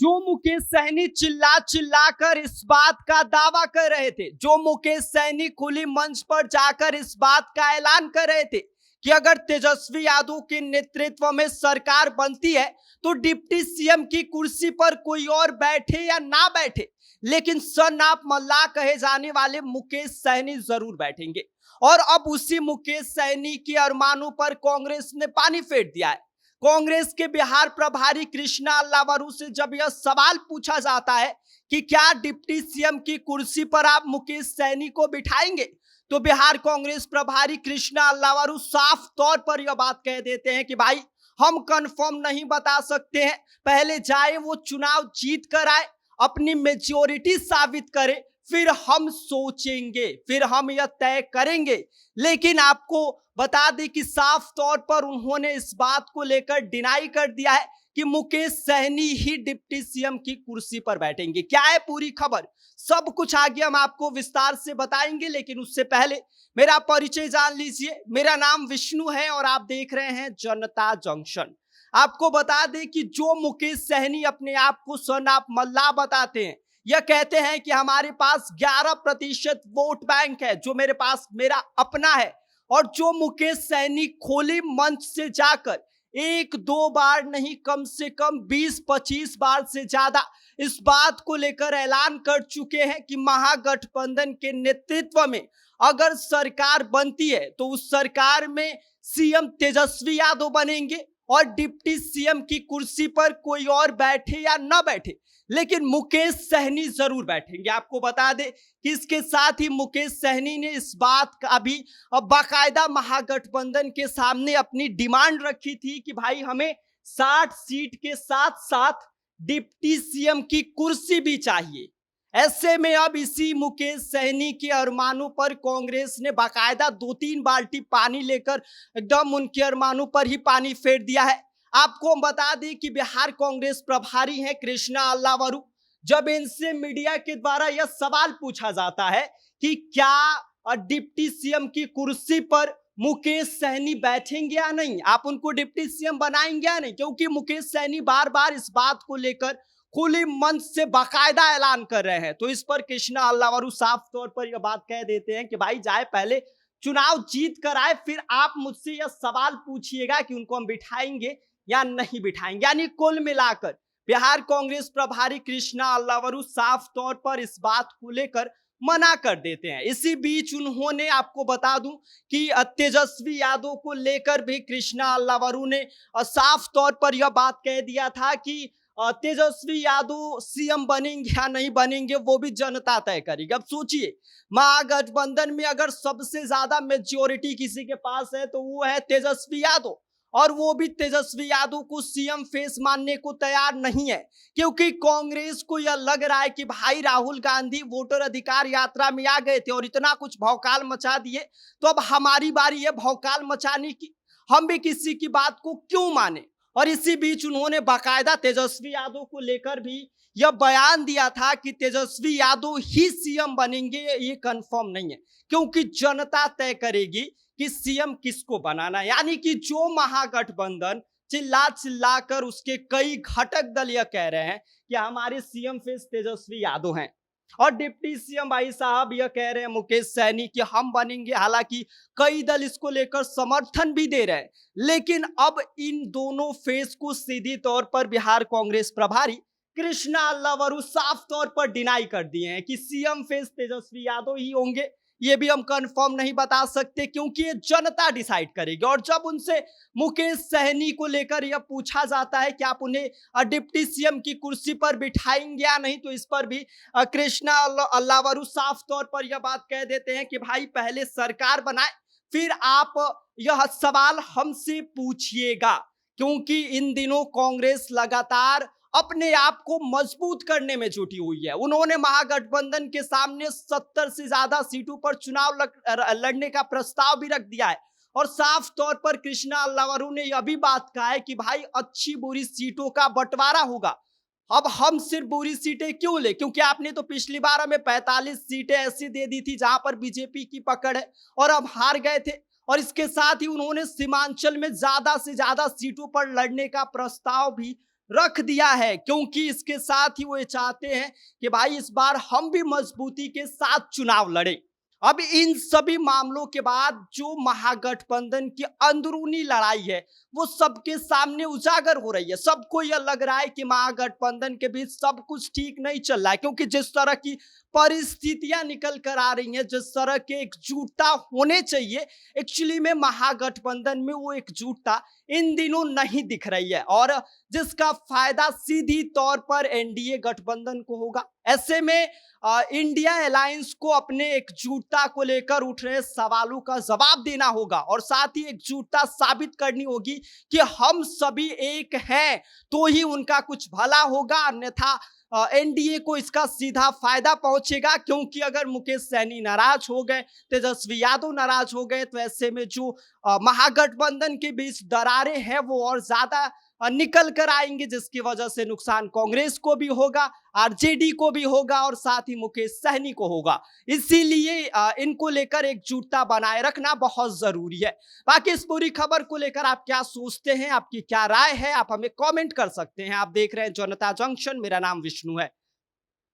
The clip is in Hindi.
जो मुकेश सहनी चिल्ला चिल्ला कर इस बात का दावा कर रहे थे, जो मुकेश सहनी खुली मंच पर जाकर इस बात का ऐलान कर रहे थे कि अगर तेजस्वी यादव के नेतृत्व में सरकार बनती है तो डिप्टी सीएम की कुर्सी पर कोई और बैठे या ना बैठे, लेकिन सन ऑफ मल्लाह कहे जाने वाले मुकेश सहनी जरूर बैठेंगे। और अब उसी मुकेश सहनी के अरमानों पर कांग्रेस ने पानी फेर दिया है। कांग्रेस के बिहार प्रभारी कृष्णा अल्लावरू से जब यह सवाल पूछा जाता है कि क्या डिप्टी सीएम की कुर्सी पर आप मुकेश सहनी को बिठाएंगे, तो बिहार कांग्रेस प्रभारी कृष्णा अल्लावरू साफ तौर पर यह बात कह देते हैं कि भाई हम कंफर्म नहीं बता सकते हैं, पहले जाए वो चुनाव जीत कर आए, अपनी मेजोरिटी साबित करे, फिर हम सोचेंगे, फिर हम यह तय करेंगे। लेकिन आपको बता दें कि साफ तौर पर उन्होंने इस बात को लेकर डिनाई कर दिया है कि मुकेश सहनी ही डिप्टी सीएम की कुर्सी पर बैठेंगे। क्या है पूरी खबर, सब कुछ आगे हम आपको विस्तार से बताएंगे, लेकिन उससे पहले मेरा परिचय जान लीजिए। मेरा नाम विष्णु है और आप देख रहे हैं जनता जंक्शन। आपको बता दें कि जो मुकेश सहनी अपने आप को सन ऑफ मल्लाह बताते हैं, यह कहते हैं कि हमारे पास 11% वोट बैंक है जो मेरे पास मेरा अपना है, और जो मुकेश सहनी खोली मंच से जाकर एक दो बार नहीं कम से कम 20-25 बार से ज्यादा इस बात को लेकर ऐलान कर चुके हैं कि महागठबंधन के नेतृत्व में अगर सरकार बनती है तो उस सरकार में सीएम तेजस्वी यादव बनेंगे और डिप्टी सीएम की कुर्सी पर कोई और बैठे या न बैठे, लेकिन मुकेश सहनी जरूर बैठेंगे। आपको बता दें कि इसके साथ ही मुकेश सहनी ने इस बात का भी बाकायदा महागठबंधन के सामने अपनी डिमांड रखी थी कि भाई हमें 60 सीट के साथ साथ डिप्टी सीएम की कुर्सी भी चाहिए। ऐसे में अब इसी मुकेश सहनी के अरमानों पर कांग्रेस ने बाकायदा 2-3 बाल्टी पानी लेकर एकदम उनके अरमानों पर ही पानी फेर दिया है। आपको हम बता दें कि बिहार कांग्रेस प्रभारी हैं कृष्णा अल्लावरू। जब इनसे मीडिया के द्वारा यह सवाल पूछा जाता है कि क्या डिप्टी सीएम की कुर्सी पर मुकेश सहनी बैठेंगे या नहीं, आप उनको डिप्टी सीएम बनाएंगे या नहीं, क्योंकि मुकेश सहनी बार बार इस बात को लेकर खुली मंच से बाकायदा ऐलान कर रहे हैं, तो इस पर कृष्णा अल्लावरू साफ तौर पर यह बात कह देते हैं कि भाई जाए पहले चुनाव जीत कर आए, फिर आप मुझसे यह सवाल पूछिएगा कि उनको हम बिठाएंगे या नहीं बिठाएंगे। यानी कुल मिलाकर बिहार कांग्रेस प्रभारी कृष्णा अल्लावरू साफ तौर पर इस बात को लेकर मना कर देते हैं। इसी बीच उन्होंने, आपको बता दूं कि तेजस्वी यादव को लेकर भी कृष्णा अल्लावरू ने साफ तौर पर यह बात कह दिया था कि तेजस्वी यादव सीएम बनेंगे या नहीं बनेंगे वो भी जनता तय करेगी। अब सोचिए, महागठबंधन में अगर सबसे ज्यादा मेजोरिटी किसी के पास है तो वो है तेजस्वी यादव, और वो भी तेजस्वी यादव को सीएम फेस मानने को तैयार नहीं है, क्योंकि कांग्रेस को यह लग रहा है कि भाई राहुल गांधी वोटर अधिकार यात्रा में आ गए थे और इतना कुछ भौकाल मचा दिए, तो अब हमारी बारी है भौकाल मचाने की, हम भी किसी की बात को क्यों माने। और इसी बीच उन्होंने बाकायदा तेजस्वी यादव को लेकर भी यह बयान दिया था कि तेजस्वी यादव ही सीएम बनेंगे, ये कंफर्म नहीं है, क्योंकि जनता तय करेगी कि सीएम किसको बनाना है। यानी कि जो महागठबंधन चिल्ला चिल्ला कर उसके कई घटक दल यह कह रहे हैं कि हमारे सीएम फेस तेजस्वी यादव हैं, और डिप्टी सीएम भाई साहब यह कह रहे हैं मुकेश सहनी कि हम बनेंगे। हालांकि कई दल इसको लेकर समर्थन भी दे रहे हैं, लेकिन अब इन दोनों फेस को सीधी तौर पर बिहार कांग्रेस प्रभारी कृष्णा अल्लावरू साफ तौर पर डिनाई कर दिए हैं कि सीएम फेस तेजस्वी यादव ही होंगे। ये भी हम कंफर्म नहीं बता सकते, क्योंकि ये जनता डिसाइड करेगी। और जब उनसे मुकेश सहनी को लेकर यह पूछा जाता है कि आप उन्हें डिप्टी सीएम की कुर्सी पर बिठाएंगे या नहीं, तो इस पर भी कृष्णा अल्लावरू साफ तौर पर यह बात कह देते हैं कि भाई पहले सरकार बनाए, फिर आप यह सवाल हमसे पूछिएगा, क्योंकि इन दिनों कांग्रेस लगातार अपने आप को मजबूत करने में जुटी हुई है। उन्होंने महागठबंधन के सामने 70 से ज्यादा सीटों पर चुनाव लड़ने का प्रस्ताव भी रख दिया है, और साफ तौर पर कृष्णा अल्लावरू ने यह भी बात कहा है कि भाई अच्छी बुरी सीटों का बंटवारा होगा। अब हम सिर्फ बुरी सीटें क्यों ले, क्योंकि आपने तो पिछली बार हमें 45 सीटें ऐसी दे दी थी जहां पर बीजेपी की पकड़ है और अब हार गए थे। और इसके साथ ही उन्होंने सीमांचल में ज्यादा से ज्यादा सीटों पर लड़ने का प्रस्ताव भी रख दिया है, क्योंकि इसके साथ ही वो ये चाहते हैं कि भाई इस बार हम भी मजबूती के साथ चुनाव लड़ें। अब इन सभी मामलों के बाद जो महागठबंधन की अंदरूनी लड़ाई है वो सबके सामने उजागर हो रही है। सबको यह लग रहा है कि महागठबंधन के बीच सब कुछ ठीक नहीं चल रहा है, क्योंकि जिस तरह की परिस्थितियां निकल कर आ रही हैं, जिस तरह के एकजुटता होने चाहिए, एक्चुअली में महागठबंधन में वो एकजुटता इन दिनों नहीं दिख रही है, और जिसका फायदा सीधी तौर पर एनडीए गठबंधन को होगा। ऐसे में इंडिया अलायंस को अपने एकजुटता को लेकर उठ रहे सवालों का जवाब देना होगा, और साथ ही एकजुटता साबित करनी होगी कि हम सभी एक हैं, तो ही उनका कुछ भला होगा, अन्यथा एनडीए को इसका सीधा फायदा पहुंचेगा। क्योंकि अगर मुकेश सहनी नाराज हो गए, तेजस्वी यादव नाराज हो गए, तो ऐसे में जो महागठबंधन के बीच दरारें हैं वो और ज्यादा निकल कर आएंगे, जिसकी वजह से नुकसान कांग्रेस को भी होगा, आरजेडी को भी होगा, और साथ ही मुकेश सहनी को होगा। इसीलिए इनको लेकर एकजुटता बनाए रखना बहुत जरूरी है। बाकी इस पूरी खबर को लेकर आप क्या सोचते हैं, आपकी क्या राय है, आप हमें कमेंट कर सकते हैं। आप देख रहे हैं जनता जंक्शन, मेरा नाम विष्णु है।